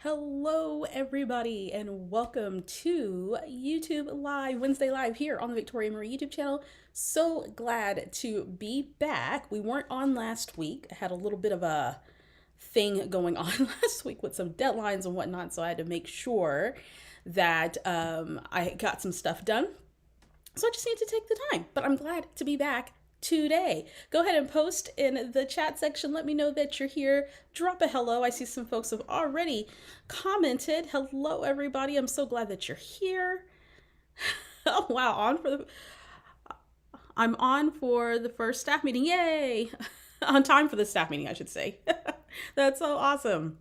Hello, everybody, and welcome to YouTube Live, Wednesday Live here on the Victoria Marie YouTube channel. So glad to be back. We weren't on last week. I had a little bit of a thing going on last week with some deadlines and whatnot, so I had to make sure that I got some stuff done. So I just need to take the time, but I'm glad to be back today. Go ahead and post in the chat section. Let me know that you're here. Drop a hello. I see some folks have already commented. Hello, everybody. I'm so glad that you're here. Oh, wow. I'm on for the first staff meeting. Yay. On time for the staff meeting, I should say. That's so awesome.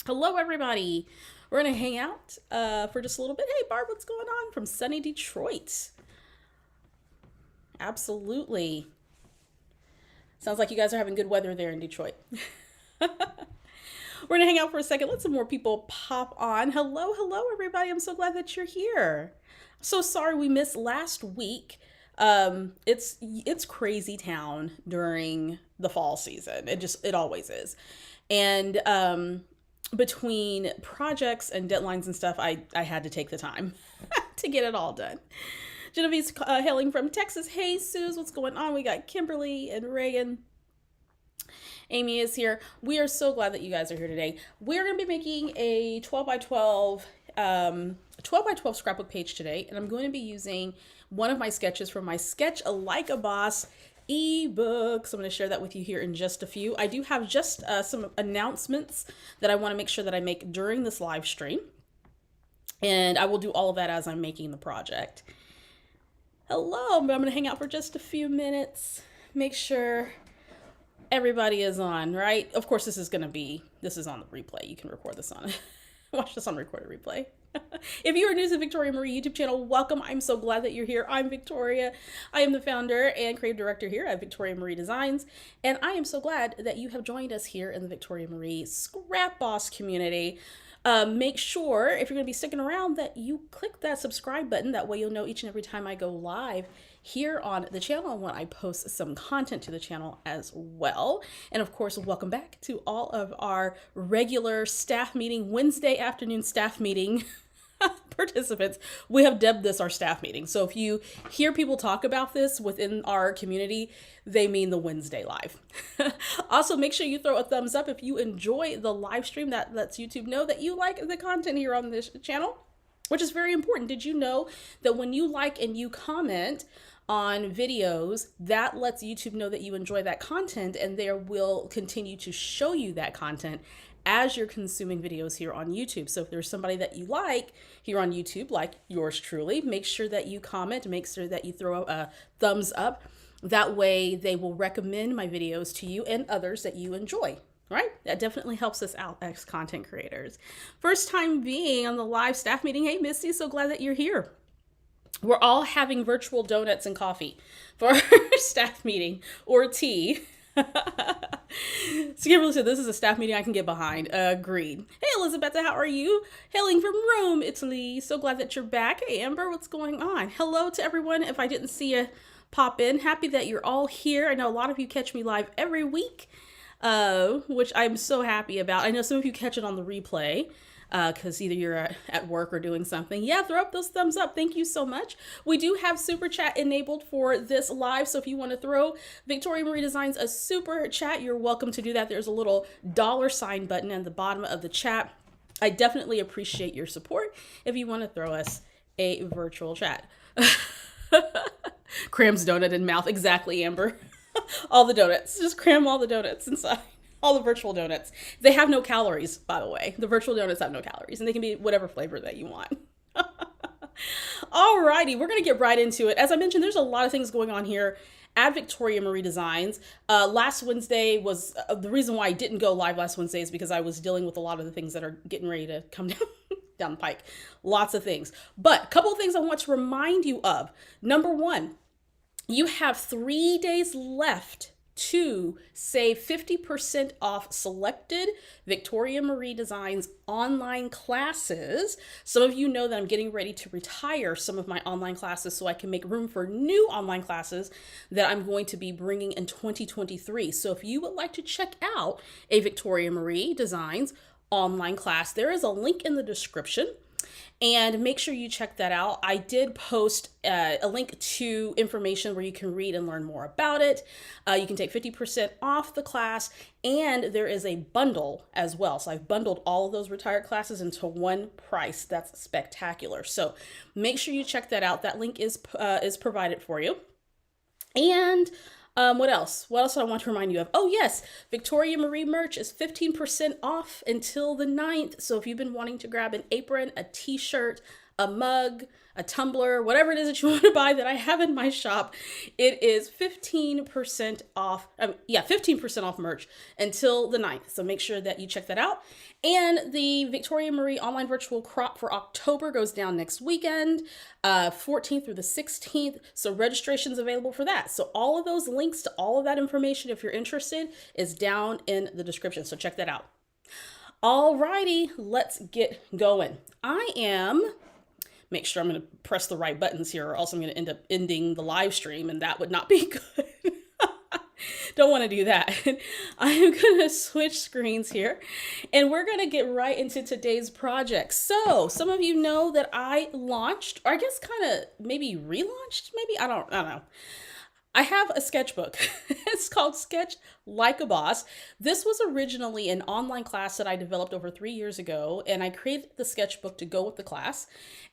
Hello, everybody. We're going to hang out for just a little bit. Hey, Barb, what's going on from sunny Detroit? Absolutely. Sounds like you guys are having good weather there in Detroit. We're going to hang out for a second. Let some more people pop on. Hello, everybody. I'm so glad that you're here. So sorry we missed last week. It's crazy town during the fall season. It always is. And between projects and deadlines and stuff, I had to take the time to get it all done. Genevieve's hailing from Texas. Hey, Suze, what's going on? We got Kimberly and Reagan. Amy is here. We are so glad that you guys are here today. We're going to be making a 12 by 12 scrapbook page today, and I'm going to be using one of my sketches from my Sketch Like a Boss ebook. So I'm going to share that with you here in just a few. I do have just some announcements that I want to make sure that I make during this live stream, and I will do all of that as I'm making the project. Hello, but I'm going to hang out for just a few minutes. Make sure everybody is on, right? Of course, this is on the replay. You can record this on, watch this on recorded replay. If you are new to the Victoria Marie YouTube channel, welcome. I'm so glad that you're here. I'm Victoria. I am the founder and creative director here at Victoria Marie Designs, and I am so glad that you have joined us here in the Victoria Marie Scrap Boss community. Make sure, if you're going to be sticking around, that you click that subscribe button. That way you'll know each and every time I go live here on the channel and when I post some content to the channel as well. And of course, welcome back to all of our regular staff meeting, Wednesday afternoon staff meeting participants. We have dubbed this our staff meeting. So if you hear people talk about this within our community, they mean the Wednesday live. Also, make sure you throw a thumbs up if you enjoy the live stream. That lets YouTube know that you like the content here on this channel, which is very important. Did you know that when you like and you comment on videos, that lets YouTube know that you enjoy that content, and they will continue to show you that content as you're consuming videos here on YouTube. So if there's somebody that you like here on YouTube, like yours truly, make sure that you comment, make sure that you throw a thumbs up. That way they will recommend my videos to you and others that you enjoy, right? That definitely helps us out as content creators. First time being on the live staff meeting. Hey, Misty, so glad that you're here. We're all having virtual donuts and coffee for our staff meeting, or tea. So Kimberly said, this is a staff meeting I can get behind. Agreed. Hey, Elizabeth, how are you? Hailing from Rome, Italy. So glad that you're back. Hey, Amber, what's going on? Hello to everyone. If I didn't see you pop in, happy that you're all here. I know a lot of you catch me live every week, which I'm so happy about. I know some of you catch it on the replay, because either you're at work or doing something. Yeah, throw up those thumbs up. Thank you so much. We do have super chat enabled for this live, so if you want to throw Victoria Marie Designs a super chat, you're welcome to do that. There's a little $sign button at the bottom of the chat. I definitely appreciate your support if you want to throw us a virtual chat. Crams donut in mouth. Exactly, Amber. All the donuts. Just cram all the donuts inside. All the virtual donuts. They have no calories, by the way. The virtual donuts have no calories, and they can be whatever flavor that you want. Alrighty, we're going to get right into it. As I mentioned, there's a lot of things going on here at Victoria Marie Designs. Last Wednesday was the reason why I didn't go live last Wednesday is because I was dealing with a lot of the things that are getting ready to come down the pike. Lots of things. But a couple of things I want to remind you of. Number one, you have 3 days left to save 50% off selected Victoria Marie Designs online classes. Some of you know that I'm getting ready to retire some of my online classes so I can make room for new online classes that I'm going to be bringing in 2023. So if you would like to check out a Victoria Marie Designs online class. There is a link in the description, and make sure you check that out. I did post a link to information where you can read and learn more about it. You can take 50% off the class, and there is a bundle as well. So I've bundled all of those retired classes into one price. That's spectacular. So make sure you check that out. That link is provided for you. And what else? What else do I want to remind you of? Oh, yes. Victoria Marie merch is 15% off until the 9th. So if you've been wanting to grab an apron, a t-shirt, a mug, a tumbler, whatever it is that you want to buy that I have in my shop, it is 15% off. 15% off merch until the 9th. So make sure that you check that out. And the Victoria Marie online virtual crop for October goes down next weekend, 14th through the 16th. So registration's available for that. So all of those links to all of that information, if you're interested, is down in the description. So check that out. Alrighty, let's get going. Make sure I'm going to press the right buttons here, or else I'm going to end up ending the live stream, and that would not be good. Don't want to do that. I am going to switch screens here, and we're going to get right into today's project. So some of you know that I launched, or I guess kind of maybe relaunched, maybe, I don't know. I have a sketchbook. It's called Sketch Like a Boss. This was originally an online class that I developed over 3 years ago, and I created the sketchbook to go with the class.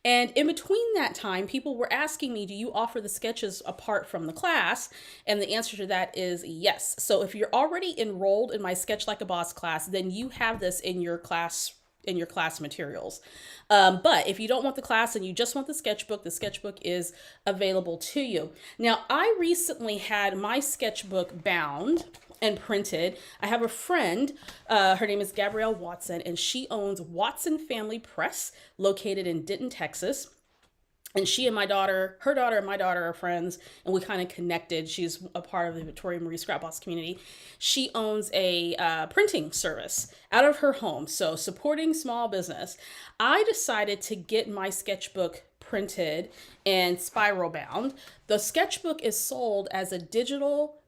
And in between that time, people were asking me, do you offer the sketches apart from the class? And the answer to that is yes. So if you're already enrolled in my Sketch Like a Boss class, then you have this in your class materials. But if you don't want the class and you just want the sketchbook is available to you. Now, I recently had my sketchbook bound and printed. I have a friend, her name is Gabrielle Watson, and she owns Watson Family Press, located in Denton, Texas. And she and her daughter and my daughter are friends, and we kind of connected. She's a part of the Victoria Marie Scrap Boss community. She owns a printing service out of her home, so supporting small business. I decided to get my sketchbook printed and spiral bound. The sketchbook is sold as a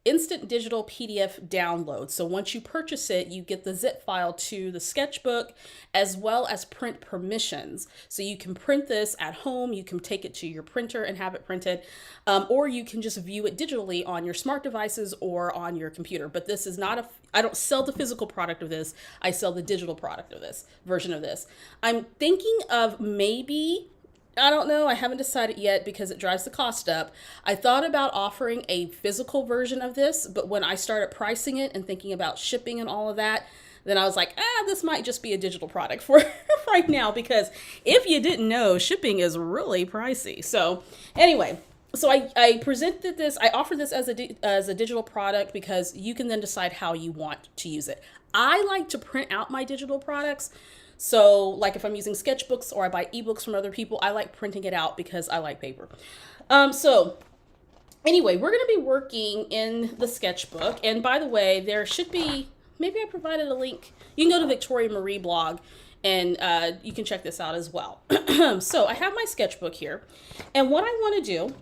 instant digital PDF download. So once you purchase it, you get the zip file to the sketchbook as well as print permissions. So you can print this at home, you can take it to your printer and have it printed, or you can just view it digitally on your smart devices or on your computer. But this is not I don't sell the physical product of this. I sell the digital product of this version of this. I'm thinking of maybe, I don't know, I haven't decided yet because it drives the cost up. I thought about offering a physical version of this, but when I started pricing it and thinking about shipping and all of that, then I was like, this might just be a digital product for right now, because if you didn't know, shipping is really pricey. So anyway, so I presented this, I offered this as a digital product because you can then decide how you want to use it. I like to print out my digital products. So like if I'm using sketchbooks or I buy ebooks from other people, I like printing it out because I like paper. So anyway, we're going to be working in the sketchbook. And by the way, there should be, maybe I provided a link. You can go to Victoria Marie blog and you can check this out as well. So I have my sketchbook here. And what I want to do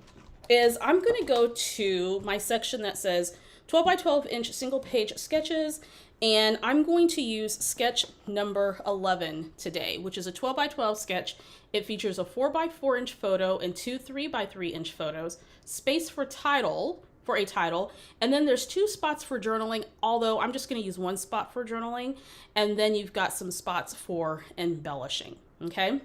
is I'm going to go to my section that says 12 by 12 inch single page sketches. And I'm going to use sketch number 11 today, which is a 12 by 12 sketch. It features a 4 by 4 inch photo and two 3 by 3 inch photos, space for a title, and then there's 2 spots for journaling, although I'm just going to use 1 spot for journaling, and then you've got some spots for embellishing, okay?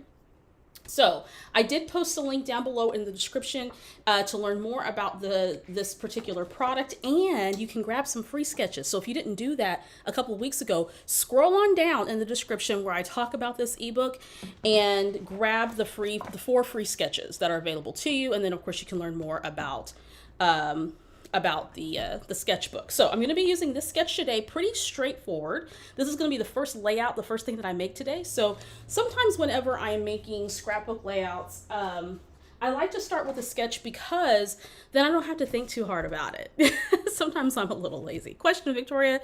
So I did post a link down below in the description to learn more about this particular product, and you can grab some free sketches. So if you didn't do that a couple of weeks ago, scroll on down in the description where I talk about this ebook and grab the 4 free sketches that are available to you. And then of course you can learn more about the sketchbook. So I'm going to be using this sketch today, pretty straightforward. This is going to be the first layout, the first thing that I make today. So sometimes whenever I'm making scrapbook layouts, I like to start with a sketch because then I don't have to think too hard about it. Sometimes I'm a little lazy. Question, Victoria,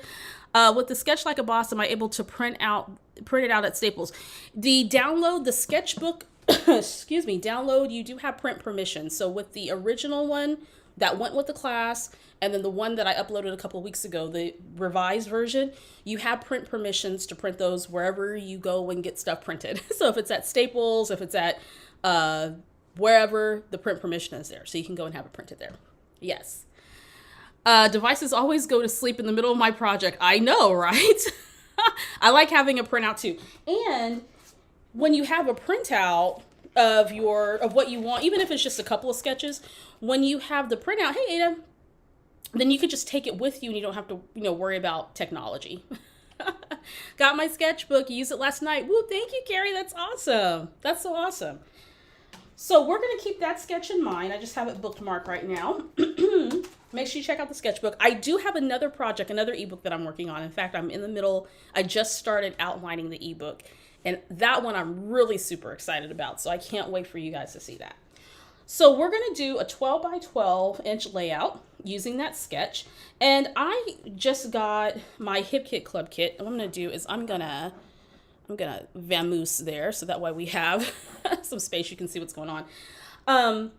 with the Sketch Like a Boss, am I able to print it out at Staples? The sketchbook, excuse me, download, you do have print permission. So with the original one, that went with the class, and then the one that I uploaded a couple of weeks ago, the revised version, you have print permissions to print those wherever you go and get stuff printed. So if it's at Staples, if it's at wherever, the print permission is there. So you can go and have it printed there. Yes. Devices always go to sleep in the middle of my project. I know, right? I like having a printout too. And when you have a printout of what you want, even if it's just a couple of sketches, when you have the printout, hey Ada, then you could just take it with you and you don't have to, worry about technology. Got my sketchbook, used it last night. Woo, thank you, Carrie. That's awesome. That's so awesome. So we're going to keep that sketch in mind. I just have it bookmarked right now. Make sure you check out the sketchbook. I do have another project, another ebook that I'm working on. In fact, I'm in the middle. I just started outlining the ebook. And that one I'm really super excited about. So I can't wait for you guys to see that. So we're going to do a 12 by 12 inch layout using that sketch. And I just got my Hip Kit Club kit. And what I'm going to do is I'm going to vamoose there so that way we have some space. You can see what's going on.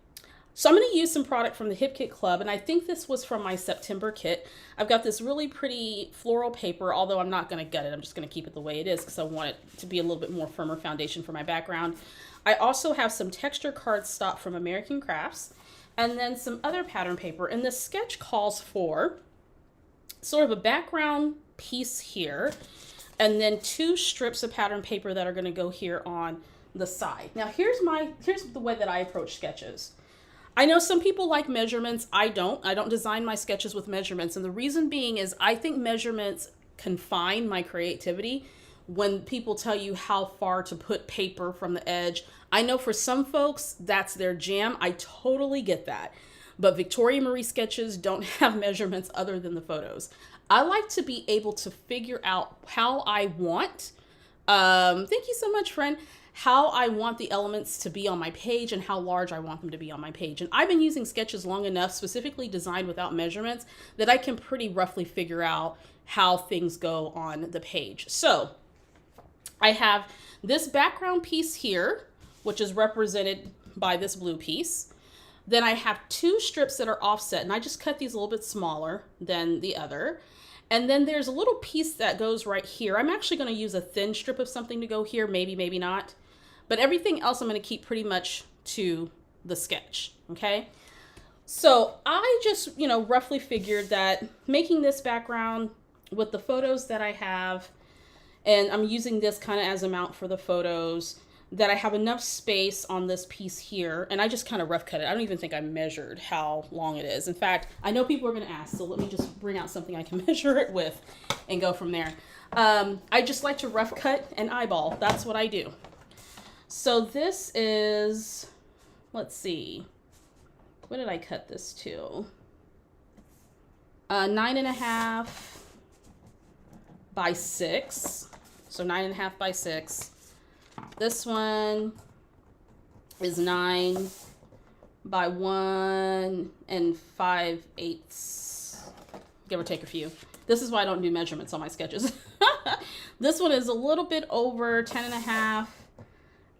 So I'm going to use some product from the Hip Kit Club, and I think this was from my September kit. I've got this really pretty floral paper, although I'm not going to gut it. I'm just going to keep it the way it is because I want it to be a little bit more firmer foundation for my background. I also have some texture cardstock from American Crafts, and then some other pattern paper. And this sketch calls for sort of a background piece here, and then 2 strips of pattern paper that are going to go here on the side. Now here's the way that I approach sketches. I know some people like measurements. I don't design my sketches with measurements. And the reason being is I think measurements confine my creativity when people tell you how far to put paper from the edge. I know for some folks, that's their jam. I totally get that. But Victoria Marie sketches don't have measurements other than the photos. I like to be able to figure out how I want, thank you so much, friend, how I want the elements to be on my page and how large I want them to be on my page. And I've been using sketches long enough, specifically designed without measurements, that I can pretty roughly figure out how things go on the page. So I have this background piece here, which is represented by this blue piece. Then I have 2 strips that are offset, and I just cut these a little bit smaller than the other. And then there's a little piece that goes right here. I'm actually going to use a thin strip of something to go here, maybe, maybe not. But everything else I'm going to keep pretty much to the sketch, okay? So I just, roughly figured that making this background with the photos that I have, and I'm using this kind of as a mount for the photos, that I have enough space on this piece here, and I just kind of rough cut it. I don't even think I measured how long it is. In fact, I know people are going to ask, so let me just bring out something I can measure it with and go from there. I just like to rough cut and eyeball. That's what I do. So this is, let's see, what did I cut this to? 9.5 by 6. So 9.5 by 6. This one is 9 by 1 5/8, give or take a few. This is why I don't do measurements on my sketches. This one is a little bit over 10.5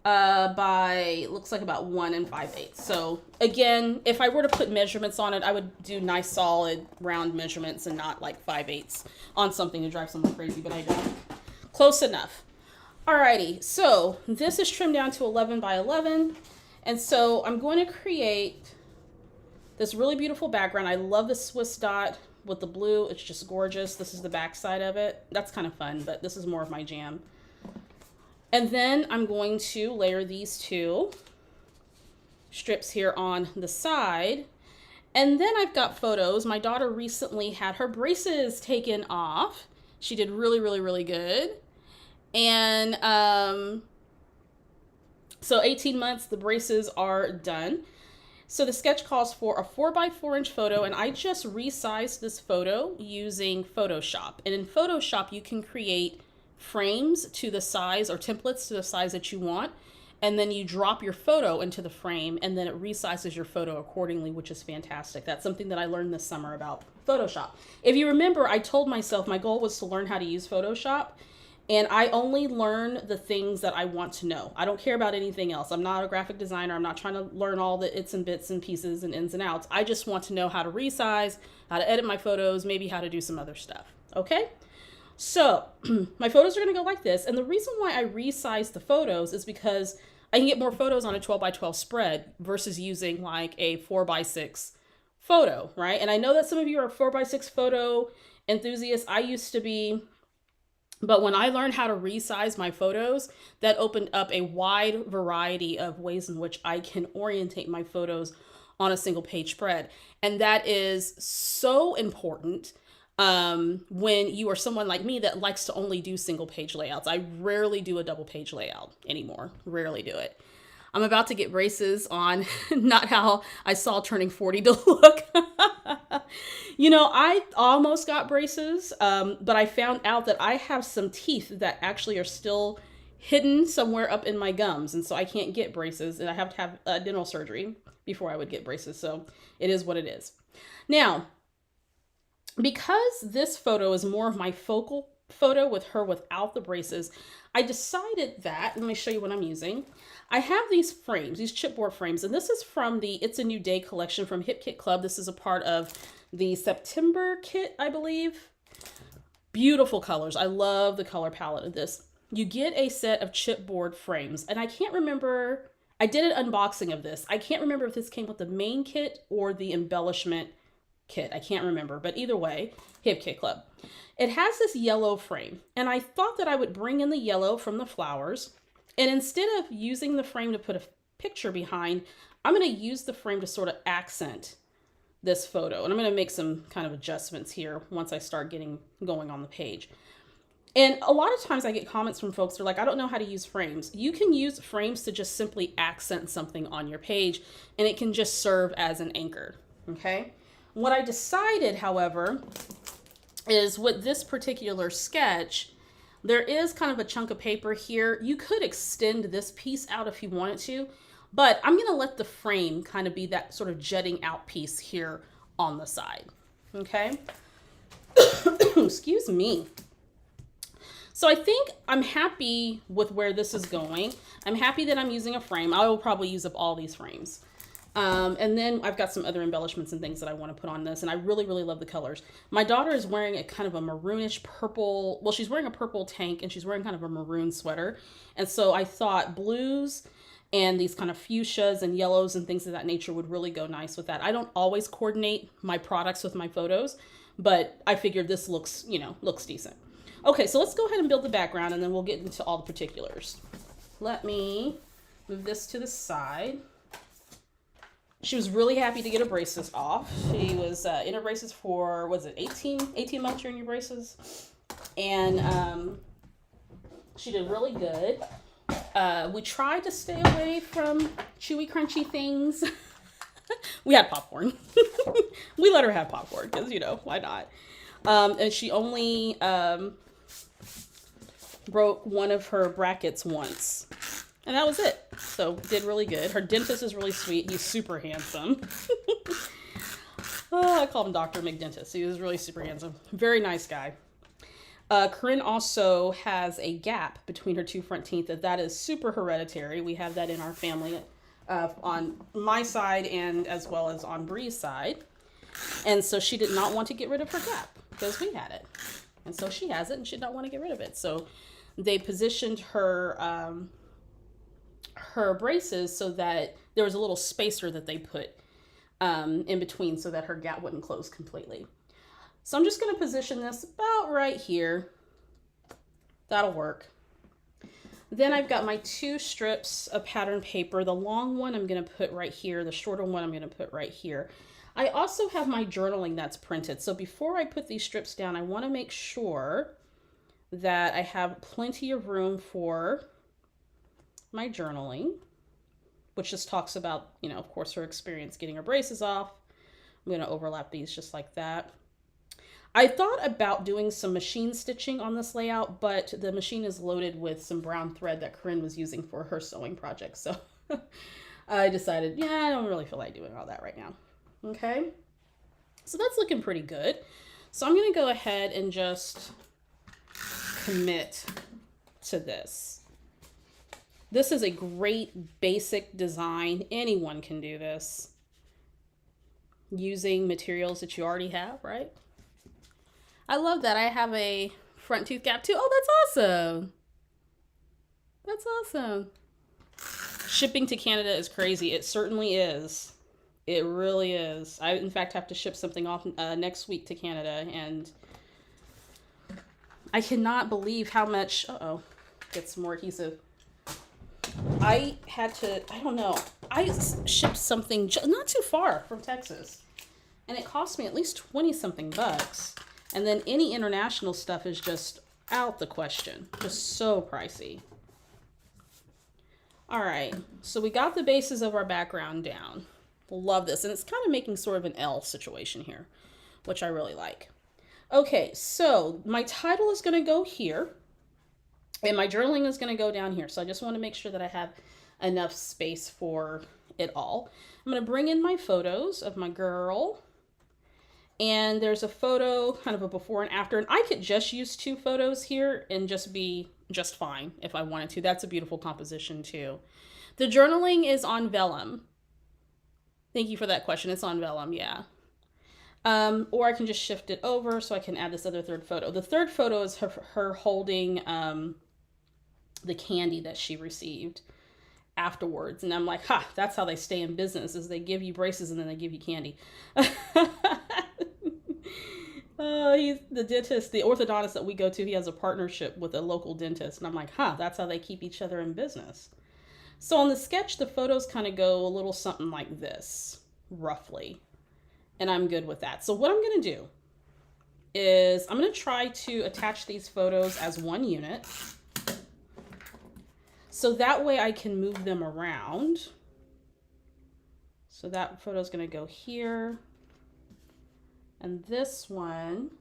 by, looks like about 1 5/8. So again, if I were to put measurements on it, I would do nice solid round measurements and not like 5/8 on something to drive someone crazy, but I don't. Close enough. Alrighty, so this is trimmed down to 11 by 11. And so I'm going to create this really beautiful background. I love the Swiss dot with the blue. It's just gorgeous. This is the back side of it. That's kind of fun, but this is more of my jam. And then I'm going to layer these 2 strips here on the side. And then I've got photos. My daughter recently had her braces taken off. She did really, really, really good. And so 18 months, the braces are done. So the sketch calls for a 4 by 4 inch photo, and I just resized this photo using Photoshop. And in Photoshop, you can create frames to the size, or templates to the size that you want. And then you drop your photo into the frame, and then it resizes your photo accordingly, which is fantastic. That's something that I learned this summer about Photoshop. If you remember, I told myself my goal was to learn how to use Photoshop. And I only learn the things that I want to know. I don't care about anything else. I'm not a graphic designer. I'm not trying to learn all the its and bits and pieces and ins and outs. I just want to know how to resize, how to edit my photos, maybe how to do some other stuff. Okay? So my photos are going to go like this. And the reason why I resize the photos is because I can get more photos on a 12 by 12 spread versus using like a 4 by 6 photo, right? And I know that some of you are 4 by 6 photo enthusiasts. I used to be. But when I learned how to resize my photos, that opened up a wide variety of ways in which I can orientate my photos on a single page spread. And that is so important when you are someone like me that likes to only do single page layouts. I rarely do a double page layout anymore. Rarely do it. I'm about to get braces on, not how I saw turning 40 to look. You know, I almost got braces, but I found out that I have some teeth that actually are still hidden somewhere up in my gums. And so I can't get braces, and I have to have dental surgery before I would get braces. So it is what it is. Now, because this photo is more of my focal photo with her without the braces, I decided that, let me show you what I'm using. I have these frames, these chipboard frames, and this is from the It's a New Day collection from Hip Kit Club. This is a part of the September kit, I believe. Beautiful colors. I love the color palette of this. You get a set of chipboard frames, and I can't remember, I did an unboxing of this. I can't remember if this came with the main kit or the embellishment kit. I can't remember, but either way, Hip Kit Club. It has this yellow frame, and I thought that I would bring in the yellow from the flowers, and instead of using the frame to put a picture behind, I'm going to use the frame to sort of accent this photo. And I'm going to make some kind of adjustments here once I start getting going on the page. And a lot of times I get comments from folks that are like, I don't know how to use frames. You can use frames to just simply accent something on your page, and it can just serve as an anchor. Okay. What I decided, however, is with this particular sketch, there is kind of a chunk of paper here. You could extend this piece out if you wanted to, but I'm going to let the frame kind of be that sort of jutting out piece here on the side. Okay. Excuse me. So I think I'm happy with where this is going. I'm happy that I'm using a frame. I will probably use up all these frames. And then I've got some other embellishments and things that I want to put on this. And I really, really love the colors. My daughter is wearing a kind of a maroonish purple. Well, she's wearing a purple tank and she's wearing kind of a maroon sweater. And so I thought blues and these kind of fuchsias and yellows and things of that nature would really go nice with that. I don't always coordinate my products with my photos, but I figured this looks, you know, looks decent. Okay, so let's go ahead and build the background and then we'll get into all the particulars. Let me move this to the side. She was really happy to get her braces off. She was in her braces for, was it 18 months you're in your braces? And she did really good. We tried to stay away from chewy, crunchy things. We had popcorn. We let her have popcorn because, you know, why not? And she only broke one of her brackets once. And that was it. So did really good. Her dentist is really sweet. He's super handsome. Oh, I called him Dr. McDentist. He was really super handsome. Very nice guy. Corinne also has a gap between her two front teeth. That is super hereditary. We have that in our family on my side and as well as on Bree's side. And so she did not want to get rid of her gap because we had it. And so she has it and she did not want to get rid of it. So they positioned her her braces so that there was a little spacer that they put in between so that her gap wouldn't close completely. So I'm just going to position this about right here. That'll work. Then I've got my two strips of pattern paper. The long one I'm going to put right here. The shorter one I'm going to put right here. I also have my journaling that's printed. So before I put these strips down, I want to make sure that I have plenty of room for my journaling, which just talks about, you know, of course, her experience getting her braces off. I'm going to overlap these just like that. I thought about doing some machine stitching on this layout, but the machine is loaded with some brown thread that Corinne was using for her sewing project. So I decided, yeah, I don't really feel like doing all that right now. Okay. So that's looking pretty good. So I'm going to go ahead and just commit to this. This is a great basic design. Anyone can do this using materials that you already have, right? I love that. I have a front tooth gap too. Oh, that's awesome. That's awesome. Shipping to Canada is crazy. It certainly is. It really is. I, in fact, have to ship something off next week to Canada, and I cannot believe how much... Uh-oh. Get some more adhesive. I had to... I don't know. I shipped something not too far from Texas, and it cost me at least 20-something bucks. And then any international stuff is just out the question. Just so pricey. All right. So we got the bases of our background down. Love this. And it's kind of making sort of an L situation here, which I really like. Okay. So my title is going to go here. And my journaling is going to go down here. So I just want to make sure that I have enough space for it all. I'm going to bring in my photos of my girl. And there's a photo, kind of a before and after. And I could just use 2 photos here and just be just fine if I wanted to. That's a beautiful composition too. The journaling is on vellum. Thank you for that question. It's on vellum, yeah. Or I can just shift it over so I can add this other third photo. The third photo is her holding the candy that she received afterwards. And I'm like, ha, that's how they stay in business, is they give you braces and then they give you candy. He's the dentist, the orthodontist that we go to. He has a partnership with a local dentist. And I'm like, huh, that's how they keep each other in business. So on the sketch, the photos kind of go a little something like this, roughly. And I'm good with that. So what I'm going to do is I'm going to try to attach these photos as one unit. So that way I can move them around. So that photo is going to go here. And this one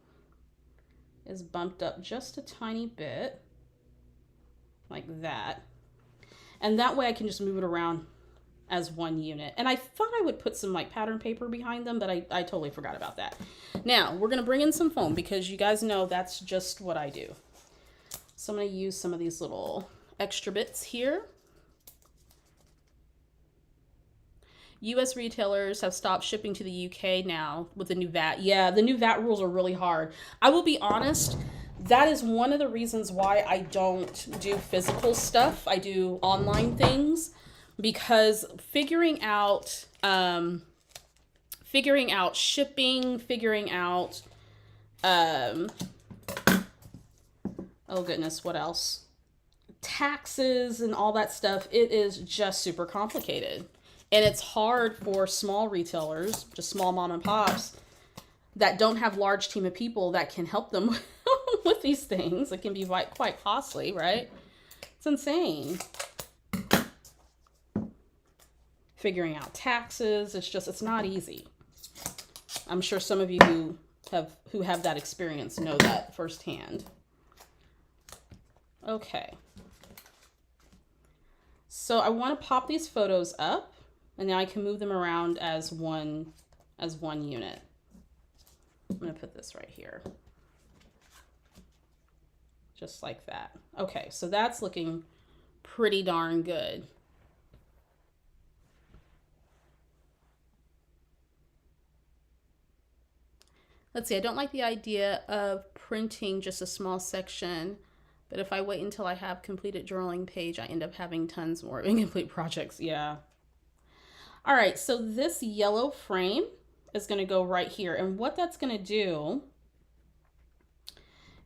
is bumped up just a tiny bit, like that. And that way I can just move it around as one unit. And I thought I would put some like pattern paper behind them, but I totally forgot about that. Now we're going to bring in some foam because you guys know that's just what I do. So I'm going to use some of these little extra bits here. US retailers have stopped shipping to the UK now with the new VAT. Yeah, the new VAT rules are really hard. I will be honest, that is one of the reasons why I don't do physical stuff. I do online things, because figuring out shipping, figuring out, oh goodness, what else? Taxes and all that stuff. It is just super complicated. And it's hard for small retailers, just small mom and pops, that don't have large team of people that can help them with these things. It can be quite costly, right? It's insane. Figuring out taxes, it's not easy. I'm sure some of you who have that experience know that firsthand. Okay. So I want to pop these photos up. And now I can move them around as one unit. I'm going to put this right here. Just like that. Okay, so that's looking pretty darn good. Let's see, I don't like the idea of printing just a small section, but if I wait until I have completed journaling page, I end up having tons more incomplete projects. Yeah. All right, so this yellow frame is going to go right here. And what that's going to do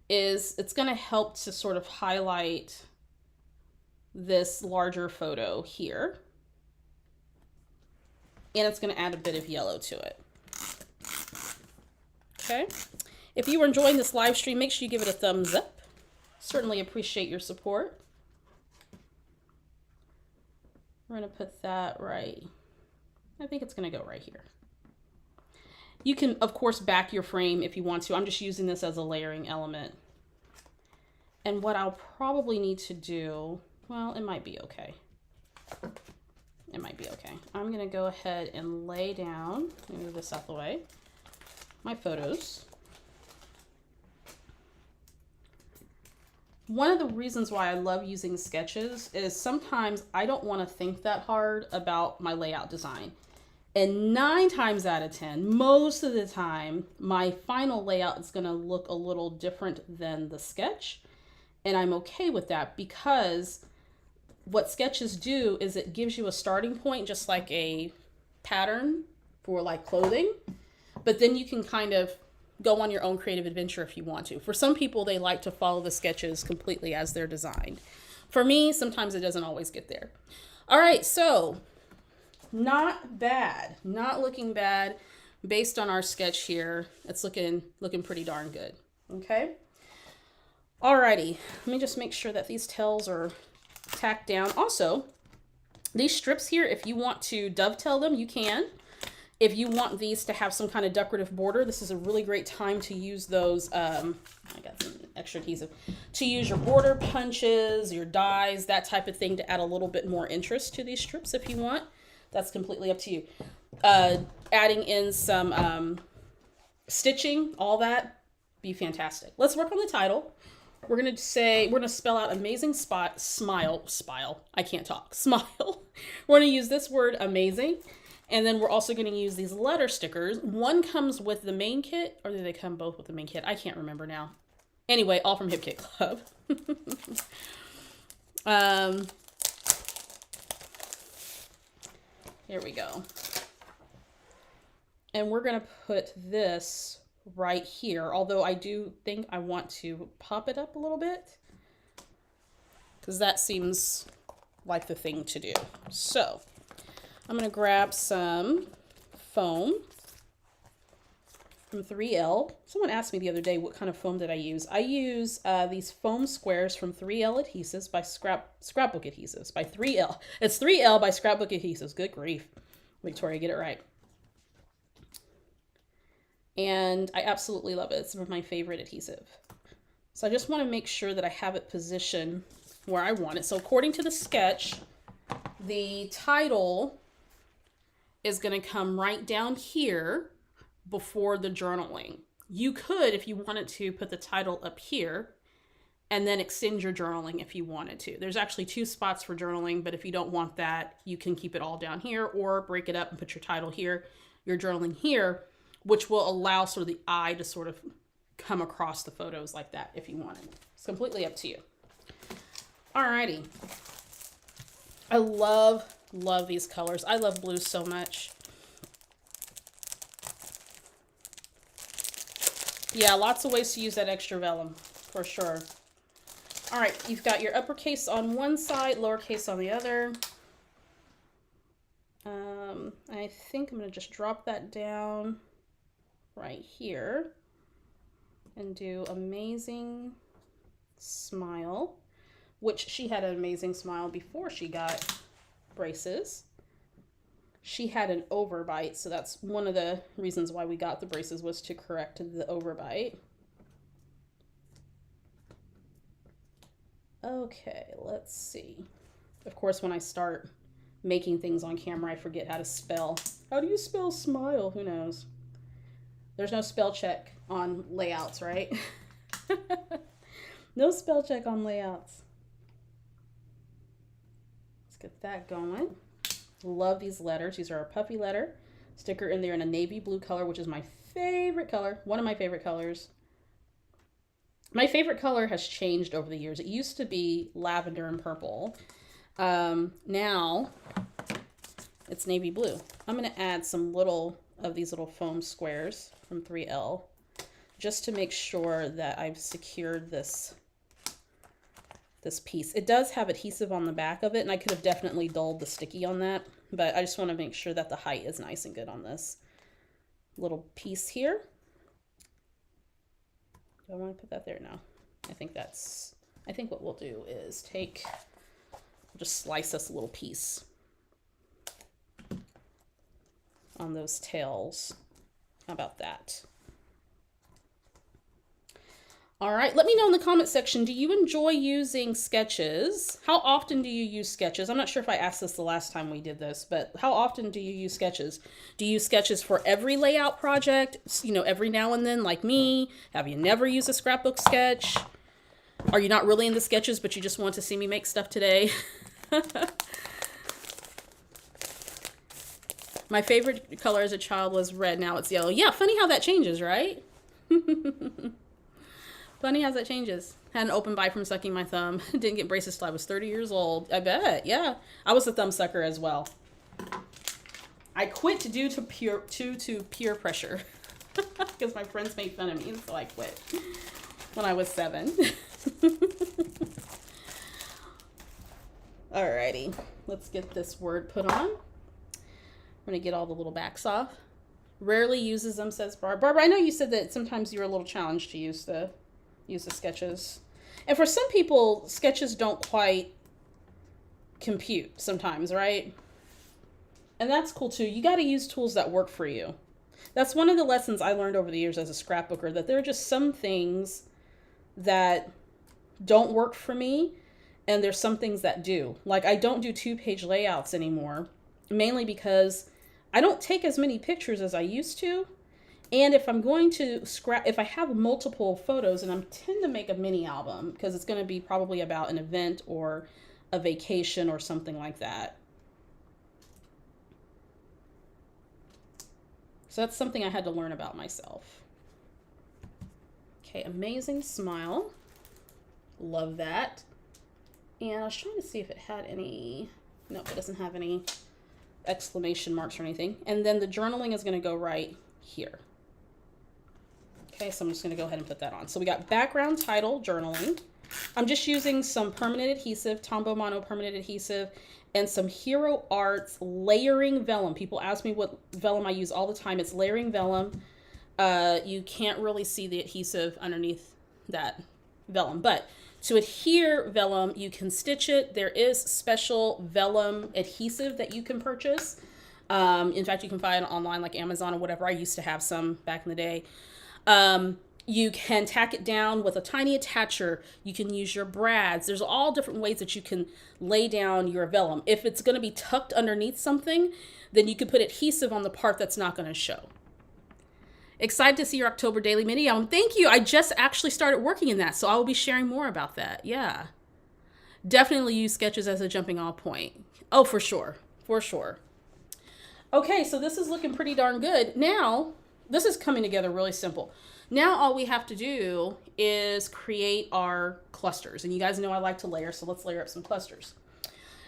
is it's going to help to sort of highlight this larger photo here. And it's going to add a bit of yellow to it. Okay. If you are enjoying this live stream, make sure you give it a thumbs up. Certainly appreciate your support. We're going to put that right. I think it's going to go right here. You can, of course, back your frame if you want to. I'm just using this as a layering element. And what I'll probably need to do, well, it might be okay. It might be okay. I'm going to go ahead and lay down, move this out the way, my photos. one of the reasons why I love using sketches is sometimes I don't want to think that hard about my layout design. And 9 times out of 10, most of the time, my final layout is going to look a little different than the sketch. And I'm okay with that because what sketches do is it gives you a starting point, just like a pattern for like clothing. But then you can kind of go on your own creative adventure if you want to. For some people, they like to follow the sketches completely as they're designed. For me, sometimes it doesn't always get there. All right, so not bad, not looking bad. Based on our sketch here, it's looking pretty darn good. Okay. Alrighty, let me just make sure that these tails are tacked down. Also, these strips here, if you want to dovetail them, you can. If you want these to have some kind of decorative border, this is a really great time to use those. I got some extra adhesive. To use your border punches, your dies, that type of thing to add a little bit more interest to these strips if you want. That's completely up to you. Adding in some stitching, all that, be fantastic. Let's work on the title. We're going to spell out amazing smile. I can't talk. Smile. We're going to use this word amazing. And then we're also going to use these letter stickers. One comes with the main kit, or do they come both with the main kit? I can't remember now. Anyway, all from Hip Kit Club. Here we go. And we're going to put this right here, although I do think I want to pop it up a little bit because that seems like the thing to do. So I'm going to grab some foam from 3L. Someone asked me the other day what kind of foam did I use. I use these foam squares from 3L Adhesives by Scrapbook Adhesives by 3L. It's 3L by Scrapbook Adhesives. Good grief. Victoria, get it right. And I absolutely love it. It's some of my favorite adhesive. So I just want to make sure that I have it positioned where I want it. So according to the sketch, the title is going to come right down here before the journaling. You could, if you wanted to, put the title up here and then extend your journaling if you wanted to. There's actually 2 spots for journaling, but if you don't want that, you can keep it all down here or break it up and put your title here, your journaling here, which will allow sort of the eye to sort of come across the photos like that if you wanted. It's completely up to you. Alrighty. I love these colors. I love blue so much. Yeah, lots of ways to use that extra vellum, for sure. All right, you've got your uppercase on one side, lowercase on the other. I think I'm going to just drop that down right here and do amazing smile, which she had an amazing smile before she got braces. She had an overbite, so that's one of the reasons why we got the braces, was to correct the overbite. Okay, let's see. Of course, when I start making things on camera, I forget how to spell. How do you spell smile? Who knows? There's no spell check on layouts, right? No spell check on layouts. Let's get that going. Love these letters. These are a puffy letter sticker in there in a navy blue color, which is my favorite color. One of my favorite colors. My favorite color has changed over the years. It used to be lavender and purple. Now it's navy blue. I'm going to add some of these little foam squares from 3L just to make sure that I've secured this piece. It does have adhesive on the back of it, and I could have definitely dulled the sticky on that, but I just want to make sure that the height is nice and good on this little piece here. Do I want to put that there? No. I think what we'll do is just slice us a little piece on those tails. How about that? All right, let me know in the comment section, do you enjoy using sketches? How often do you use sketches? I'm not sure if I asked this the last time we did this, but how often do you use sketches? Do you use sketches for every layout project, every now and then, like me? Have you never used a scrapbook sketch? Are you not really into sketches, but you just want to see me make stuff today? My favorite color as a child was red. Now it's yellow. Yeah, funny how that changes, right? Funny how that changes. Had an open bite from sucking my thumb. Didn't get braces till I was 30 years old. I bet. Yeah. I was a thumb sucker as well. I quit due to peer pressure. Because my friends made fun of me, so I quit when I was 7. Alrighty. Let's get this word put on. I'm going to get all the little backs off. Rarely uses them, says Barb. Barbara, I know you said that sometimes you're a little challenged to use the sketches. And for some people, sketches don't quite compute sometimes, right? And that's cool too. You got to use tools that work for you. That's one of the lessons I learned over the years as a scrapbooker, that there are just some things that don't work for me, and there's some things that do. Like, I don't do 2-page layouts anymore, mainly because I don't take as many pictures as I used to. And if I'm going to if I have multiple photos, and I tend to make a mini album because it's going to be probably about an event or a vacation or something like that. So that's something I had to learn about myself. Okay, amazing smile. Love that. And I was trying to see if it had any, nope, it doesn't have any exclamation marks or anything. And then the journaling is going to go right here. Okay, so I'm just going to go ahead and put that on. So we got background title, journaling. I'm just using some permanent adhesive, Tombow Mono permanent adhesive, and some Hero Arts layering vellum. People ask me what vellum I use all the time. It's layering vellum. You can't really see the adhesive underneath that vellum, but to adhere vellum, you can stitch it. There is special vellum adhesive that you can purchase. In fact, you can find it online like Amazon or whatever. I used to have some back in the day. You can tack it down with a tiny attacher. You can use your brads. There's all different ways that you can lay down your vellum. If it's going to be tucked underneath something, then you can put adhesive on the part that's not going to show. Excited to see your October daily mini album. Thank you. I just actually started working in that, so I will be sharing more about that. Yeah. Definitely use sketches as a jumping off point. Oh, for sure. For sure. Okay, so this is looking pretty darn good. Now, this is coming together really simple. Now all we have to do is create our clusters. And you guys know I like to layer, so let's layer up some clusters.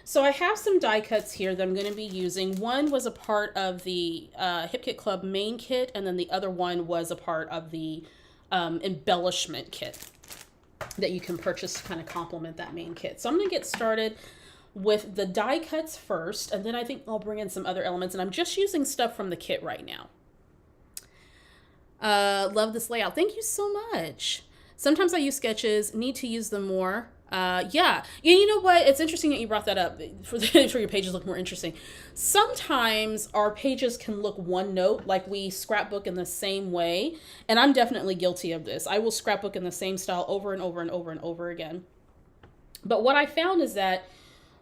So I have some die cuts here that I'm going to be using. One was a part of the Hip Kit Club main kit, and then the other one was a part of the embellishment kit that you can purchase to kind of complement that main kit. So I'm going to get started with the die cuts first, and then I think I'll bring in some other elements, and I'm just using stuff from the kit right now. Love this layout. Thank you so much. Sometimes I use sketches, need to use them more. Yeah, you know what? It's interesting that you brought that up for your pages look more interesting. Sometimes our pages can look one note, like we scrapbook in the same way. And I'm definitely guilty of this. I will scrapbook in the same style over and over and over and over again. But what I found is that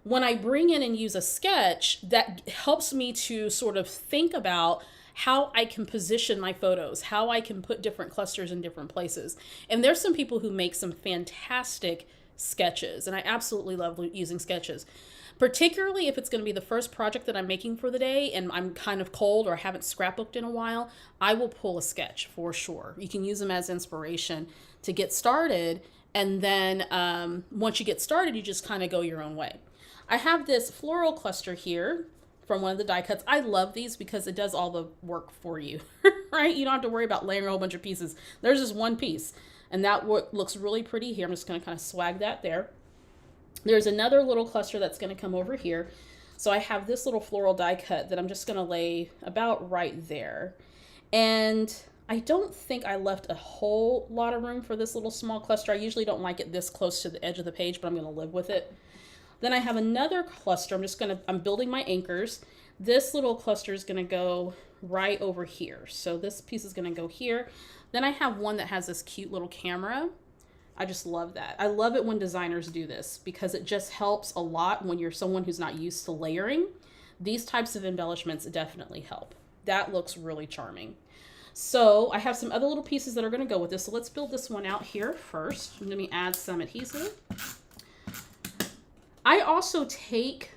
when I bring in and use a sketch, that helps me to sort of think about how I can position my photos, how I can put different clusters in different places. And there's some people who make some fantastic sketches, and I absolutely love using sketches, particularly if it's going to be the first project that I'm making for the day and I'm kind of cold or haven't scrapbooked in a while. I will pull a sketch for sure. You can use them as inspiration to get started, and then once you get started, you just kind of go your own way. I have this floral cluster here from one of the die cuts. I love these because it does all the work for you, right? You don't have to worry about layering a whole bunch of pieces. There's just one piece, and that looks really pretty here. I'm just going to kind of swag that there. There's another little cluster that's going to come over here. So I have this little floral die cut that I'm just going to lay about right there. And I don't think I left a whole lot of room for this little small cluster. I usually don't like it this close to the edge of the page, but I'm going to live with it. Then I have another cluster. I'm building my anchors. This little cluster is going to go right over here. So this piece is going to go here. Then I have one that has this cute little camera. I just love that. I love it when designers do this because it just helps a lot when you're someone who's not used to layering. These types of embellishments definitely help. That looks really charming. So I have some other little pieces that are going to go with this. So let's build this one out here first. Let me add some adhesive. I also take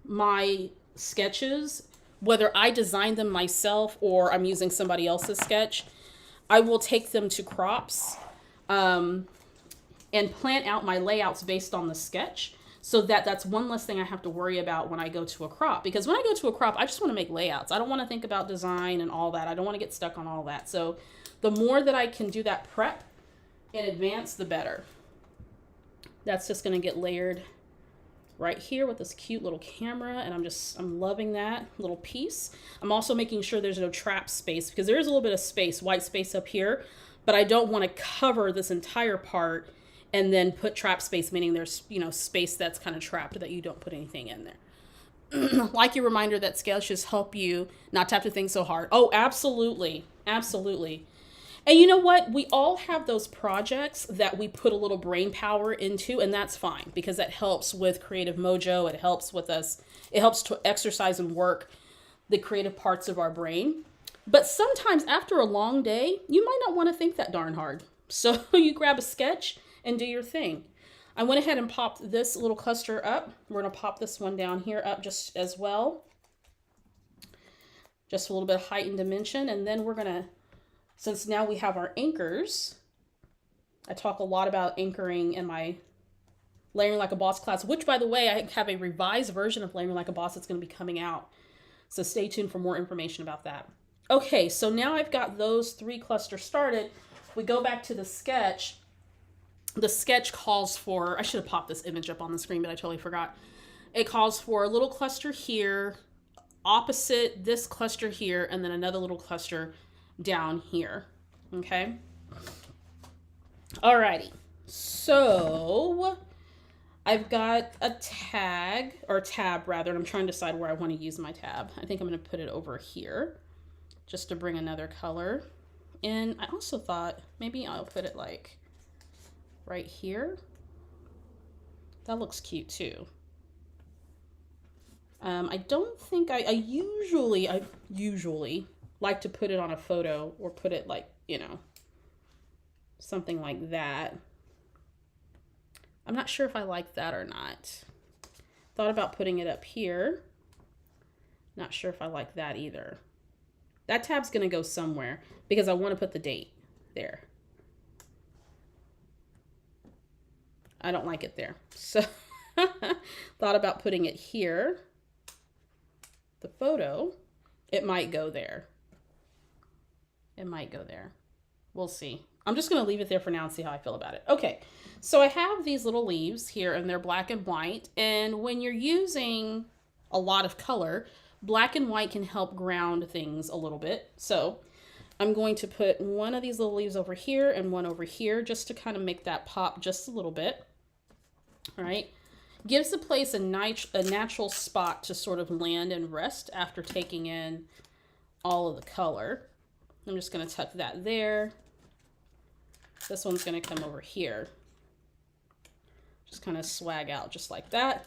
my sketches, whether I design them myself or I'm using somebody else's sketch, I will take them to crops and plan out my layouts based on the sketch, so that that's one less thing I have to worry about when I go to a crop. Because when I go to a crop, I just want to make layouts. I don't want to think about design and all that. I don't want to get stuck on all that. So the more that I can do that prep in advance, the better. That's just going to get layered right here with this cute little camera, and I'm loving that little piece. I'm also making sure there's no trap space, because there is a little bit of space, white space up here, but I don't want to cover this entire part and then put trap space, meaning there's, you know, space that's kind of trapped that you don't put anything in there. Like your reminder that sketches help you not to have to think so hard. Oh, absolutely. Absolutely. And you know what? We all have those projects that we put a little brain power into, and that's fine, because that helps with creative mojo. It helps with us. It helps to exercise and work the creative parts of our brain. But sometimes after a long day, you might not want to think that darn hard. So you grab a sketch and do your thing. I went ahead and popped this little cluster up. We're going to pop this one down here up just as well. Just a little bit of height and dimension. And then we're going to, since now we have our anchors, I talk a lot about anchoring in my Layering Like a Boss class, which, by the way, I have a revised version of Layering Like a Boss that's going to be coming out. So stay tuned for more information about that. Okay, so now I've got those 3 clusters started. If we go back to the sketch calls for, I should have popped this image up on the screen, but I totally forgot. It calls for a little cluster here, opposite this cluster here, and then another little cluster down here. Okay. Alrighty. So I've got a tag, or tab rather, and I'm trying to decide where I want to use my tab. I think I'm going to put it over here just to bring another color in. I also thought maybe I'll put it like right here. That looks cute too. I don't think I usually like to put it on a photo, or put it like, you know, something like that. I'm not sure if I like that or not. Thought about putting it up here. Not sure if I like that either. That tab's gonna go somewhere because I want to put the date there. I don't like it there. So thought about putting it here. The photo, it might go there. It might go there. We'll see. I'm just going to leave it there for now and see how I feel about it. Okay, so I have these little leaves here, and they're black and white. And when you're using a lot of color, black and white can help ground things a little bit. So I'm going to put one of these little leaves over here and one over here, just to kind of make that pop just a little bit. All right. Gives the place a natural spot to sort of land and rest after taking in all of the color. I'm just going to tuck that there. This one's going to come over here. Just kind of swag out just like that.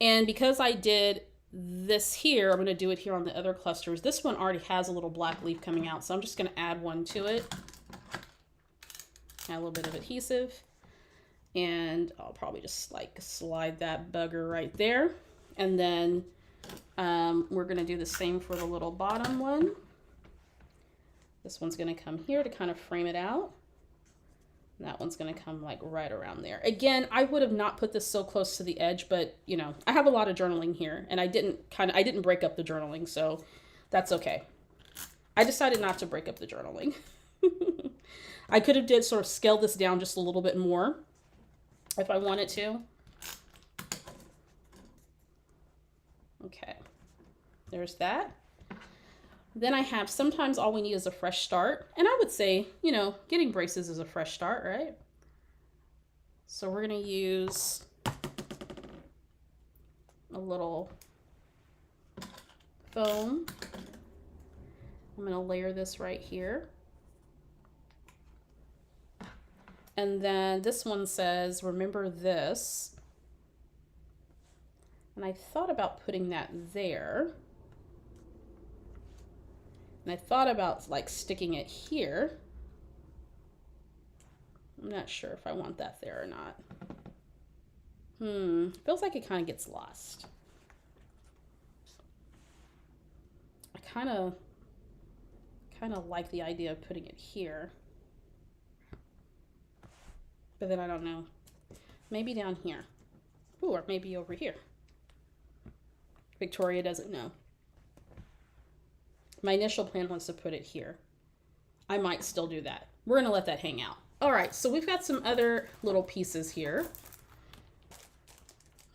And because I did this here, I'm going to do it here on the other clusters. This one already has a little black leaf coming out, so I'm just going to add one to it. Add a little bit of adhesive. And I'll probably just like slide that bugger right there. And then we're going to do the same for the little bottom one. This one's going to come here to kind of frame it out. And that one's going to come like right around there. Again, I would have not put this so close to the edge, but you know, I have a lot of journaling here, and I didn't break up the journaling, so that's okay. I decided not to break up the journaling. I could have did sort of scale this down just a little bit more if I wanted to. Okay, there's that. Then I have, sometimes all we need is a fresh start. And I would say, you know, getting braces is a fresh start, right? So we're going to use a little foam. I'm going to layer this right here. And then this one says, remember this. And I thought about putting that there. And I thought about like sticking it here. I'm not sure if I want that there or not. Feels like it kind of gets lost. I kind of like the idea of putting it here. But then I don't know. Maybe down here. Ooh, or maybe over here. Victoria doesn't know. My initial plan was to put it here. I might still do that. We're going to let that hang out. All right, so we've got some other little pieces here.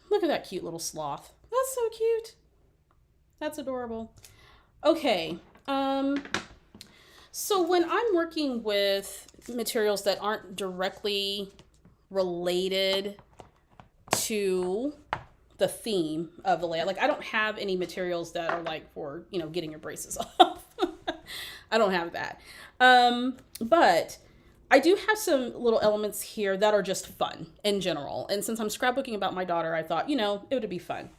Look at that cute little sloth. That's so cute. That's adorable. Okay. So when I'm working with materials that aren't directly related to the theme of the layout, like I don't have any materials that are like for, you know, getting your braces off. I don't have that. But I do have some little elements here that are just fun in general. And since I'm scrapbooking about my daughter, I thought, you know, it would be fun.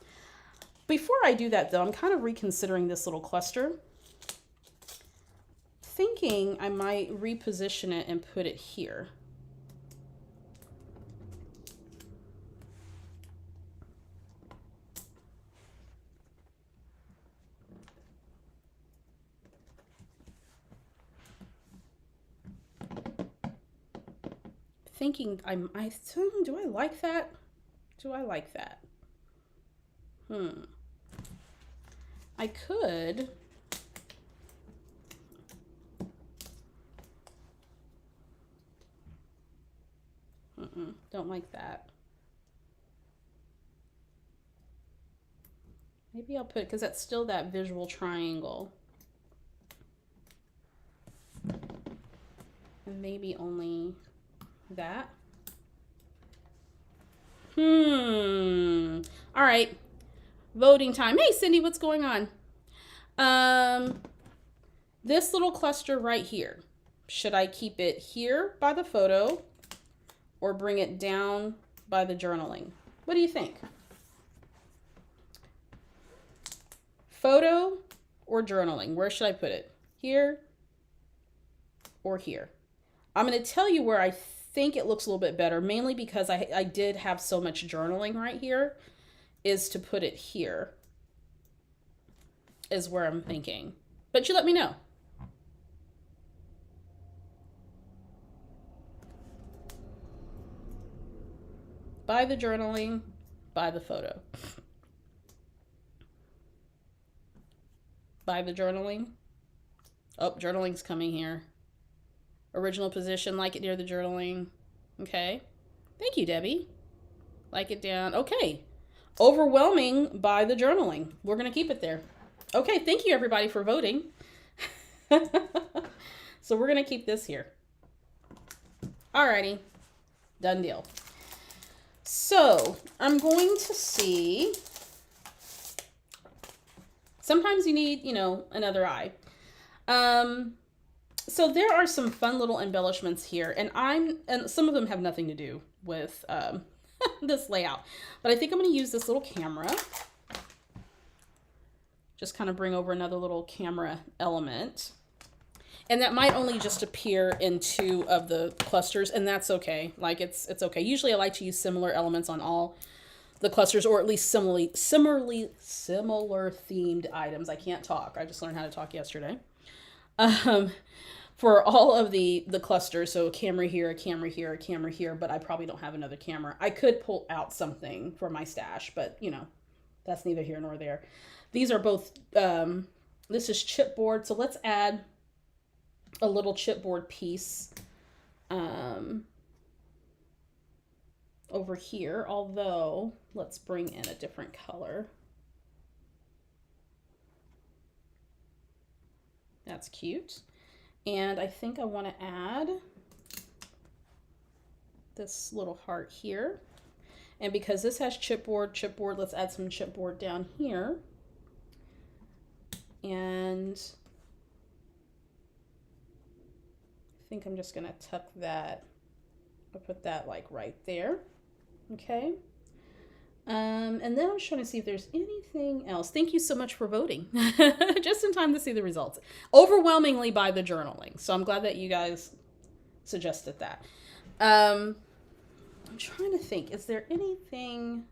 Before I do that though, I'm kind of reconsidering this little cluster. Thinking I might reposition it and put it here. Thinking do I like that? Do I like that? I could don't like that. Maybe I'll put, because that's still that visual triangle. And maybe only that. All right. Voting time. Hey, Cindy, what's going on? This little cluster right here. Should I keep it here by the photo or bring it down by the journaling? What do you think? Photo or journaling? Where should I put it? Here or here? I'm going to tell you where I think it looks a little bit better, mainly because I did have so much journaling right here, is to put it here is where I'm thinking. But you let me know. By the journaling, by the photo. By the journaling. Oh, journaling's coming here. Original position, like it near the journaling. Okay. Thank you, Debbie. Like it down. Okay. Overwhelming by the journaling. We're going to keep it there. Okay. Thank you, everybody, for voting. So we're going to keep this here. Alrighty. Done deal. So I'm going to see. Sometimes you need, you know, another eye. So there are some fun little embellishments here, and some of them have nothing to do with this layout, but I think I'm going to use this little camera. Just kind of bring over another little camera element. And that might only just appear in 2 of the clusters, and that's okay. Like it's okay. Usually I like to use similar elements on all the clusters, or at least similar themed items. I can't talk. I just learned how to talk yesterday. For all of the clusters, so a camera here, a camera here, a camera here, but I probably don't have another camera. I could pull out something for my stash, but you know, that's neither here nor there. These are both, this is chipboard, so let's add a little chipboard piece over here, although let's bring in a different color. That's cute. And I think I want to add this little heart here. And because this has chipboard, let's add some chipboard down here. And I think I'm just going to tuck that. I'll put that like right there. Okay. And then I'm just trying to see if there's anything else. Thank you so much for voting. Just in time to see the results. Overwhelmingly by the journaling. So I'm glad that you guys suggested that. I'm trying to think. Is there anything...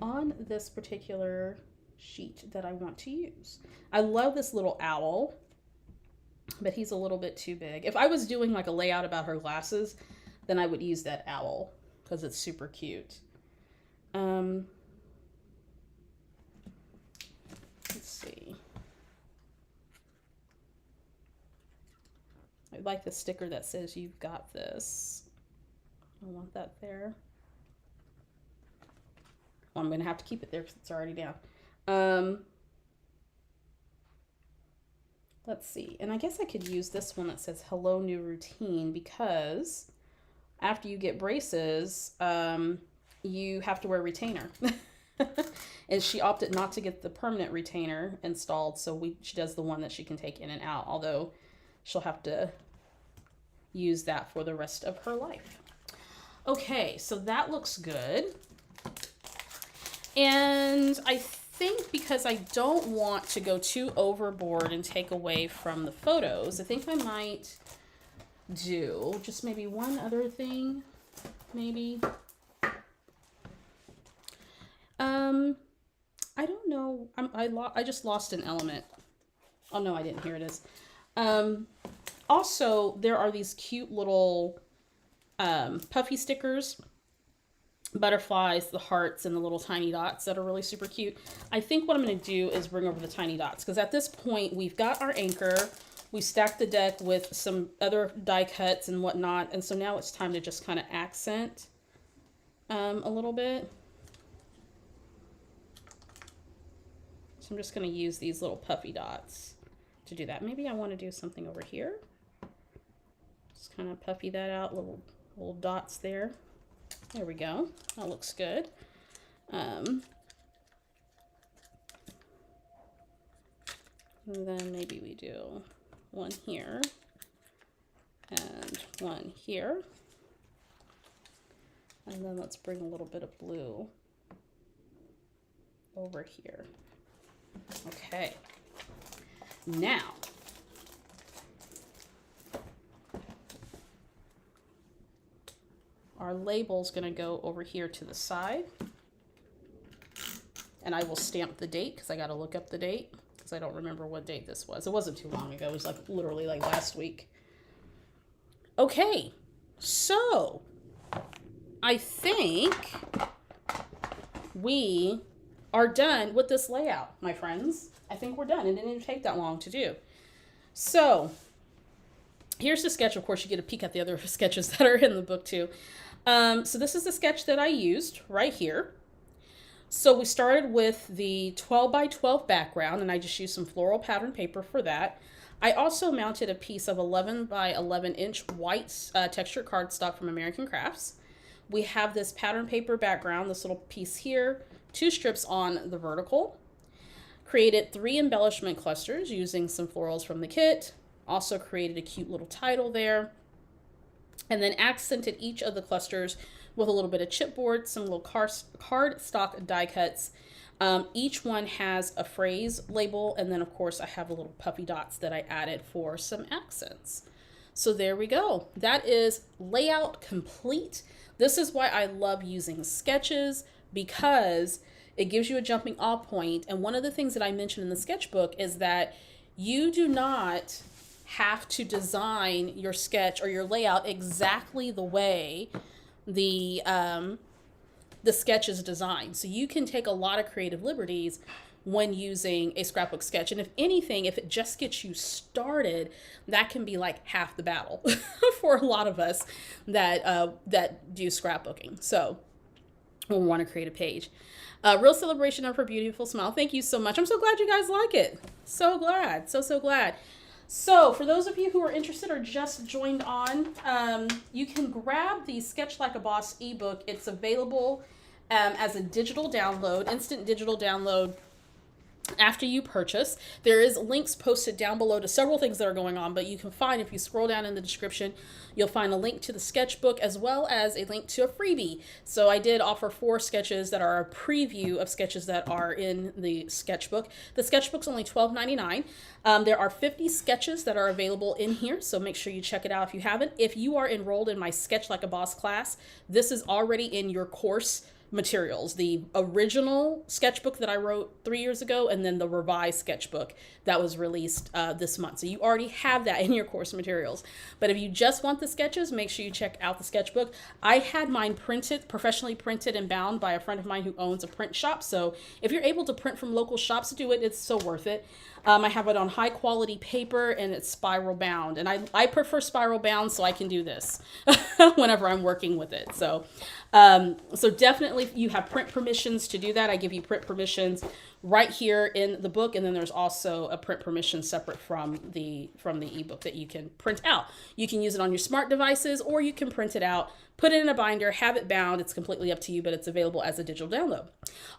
on this particular sheet that I want to use? I love this little owl, but he's a little bit too big. If I was doing like a layout about her glasses, then I would use that owl because it's super cute. Let's see. I like the sticker that says "You've got this." I want that there. Well, I'm going to have to keep it there because it's already down. Let's see. And I guess I could use this one that says "Hello, New Routine," because after you get braces, you have to wear a retainer. And she opted not to get the permanent retainer installed, so she does the one that she can take in and out, although she'll have to use that for the rest of her life. Okay, so that looks good. And I think because I don't want to go too overboard and take away from the photos, I think I might do just maybe one other thing, maybe. I don't know. I just lost an element. Oh no, I didn't. Here it is. Also, there are these cute little puffy stickers, butterflies, the hearts, and the little tiny dots that are really super cute. I think what I'm going to do is bring over the tiny dots, because at this point we've got our anchor. We stacked the deck with some other die cuts and whatnot, and so now it's time to just kind of accent a little bit. So I'm just going to use these little puffy dots to do that. Maybe I want to do something over here. Just kind of puffy that out, little dots there. There we go. That looks good. And then maybe we do one here and one here. And then let's bring a little bit of blue over here. Okay. Now, our label's going to go over here to the side. And I will stamp the date because I got to look up the date because I don't remember what date this was. It wasn't too long ago. It was like literally like last week. Okay. So I think we are done with this layout, my friends. I think we're done. It didn't even take that long to do. So here's the sketch. Of course, you get a peek at the other sketches that are in the book too. So this is the sketch that I used right here. So we started with the 12 by 12 background, and I just used some floral pattern paper for that. I also mounted a piece of 11 by 11 inch white textured cardstock from American Crafts. We have this pattern paper background, this little piece here, 2 strips on the vertical. Created 3 embellishment clusters using some florals from the kit. Also created a cute little title there. And then accented each of the clusters with a little bit of chipboard, some little cardstock die cuts. Each one has a phrase label, and then of course I have the little puffy dots that I added for some accents. So there we go. That is layout complete. This is why I love using sketches, because it gives you a jumping off point. And one of the things that I mentioned in the sketchbook is that you do not have to design your sketch or your layout exactly the way the sketch is designed. So you can take a lot of creative liberties when using a scrapbook sketch. And if anything, if it just gets you started, that can be like half the battle for a lot of us that do scrapbooking. So we want to create a page. Real celebration of her beautiful smile. Thank you so much. I'm so glad you guys like it. So glad. So glad. So for those of you who are interested or just joined on, you can grab the Sketch Like a Boss ebook. It's available as a digital download, instant digital download After you purchase, there is links posted down below to several things that are going on, but you can find, if you scroll down in the description, you'll find a link to the sketchbook as well as a link to a freebie. So I did offer 4 sketches that are a preview of sketches that are in the sketchbook. The sketchbook's only $12.99. There are 50 sketches that are available in here, so make sure you check it out if you haven't. If you are enrolled in my Sketch Like a Boss class, this is already in your course materials, the original sketchbook that I wrote 3 years ago, and then the revised sketchbook that was released this month. So you already have that in your course materials. But if you just want the sketches, make sure you check out the sketchbook. I had mine printed, professionally printed and bound by a friend of mine who owns a print shop. So if you're able to print from local shops, do it. It's so worth it. I have it on high quality paper and it's spiral bound. And I prefer spiral bound so I can do this whenever I'm working with it. So definitely you have print permissions to do that. I give you print permissions right here in the book. And then there's also a print permission separate from the ebook that you can print out. You can use it on your smart devices or you can print it out, put it in a binder, have it bound. It's completely up to you, but it's available as a digital download.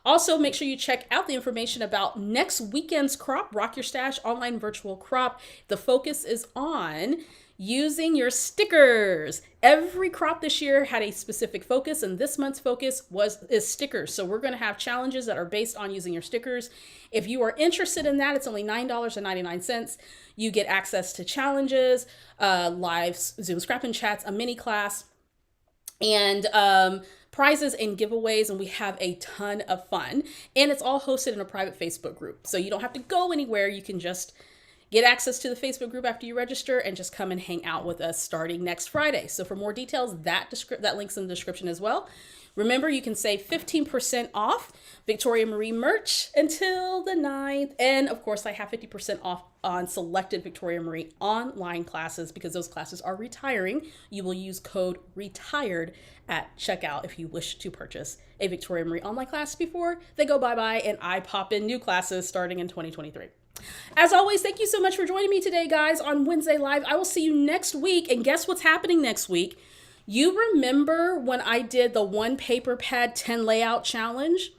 Also, make sure you check out the information about next weekend's crop, Rock Your Stash Online Virtual Crop. The focus is on using your stickers. Every crop this year had a specific focus, and this month's focus is stickers. So we're going to have challenges that are based on using your stickers. If you are interested in that, it's only $9.99. You get access to challenges, live Zoom scrap and chats, a mini class, and prizes and giveaways, and we have a ton of fun. And it's all hosted in a private Facebook group. So you don't have to go anywhere. You can just get access to the Facebook group after you register and just come and hang out with us starting next Friday. So for more details, that link's in the description as well. Remember, you can save 15% off Victoria Marie merch until the 9th. And of course, I have 50% off on selected Victoria Marie online classes because those classes are retiring. You will use code RETIRED at checkout if you wish to purchase a Victoria Marie online class before they go bye-bye and I pop in new classes starting in 2023. As always, thank you so much for joining me today, guys, on Wednesday Live. I will see you next week. And guess what's happening next week? You remember when I did the 1 paper pad 10 layout challenge?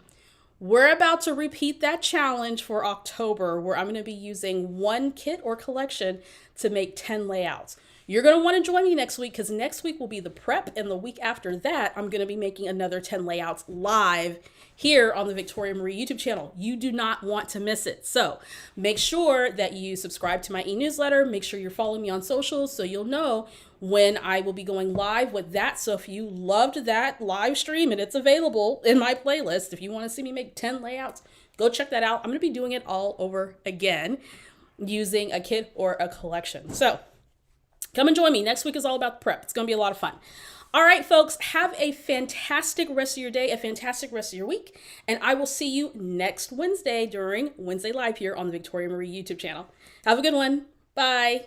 We're about to repeat that challenge for October, where I'm going to be using 1 kit or collection to make 10 layouts. You're going to want to join me next week because next week will be the prep, and the week after that, I'm going to be making another 10 layouts live here on the Victoria Marie YouTube channel. You do not want to miss it. So make sure that you subscribe to my e-newsletter. Make sure you're following me on socials so you'll know when I will be going live with that. So if you loved that live stream, and it's available in my playlist, if you want to see me make 10 layouts, go check that out. I'm going to be doing it all over again using a kit or a collection. So come and join me. Next week is all about the prep. It's going to be a lot of fun. All right, folks, have a fantastic rest of your day, a fantastic rest of your week, and I will see you next Wednesday during Wednesday Live here on the Victoria Marie YouTube channel. Have a good one. Bye.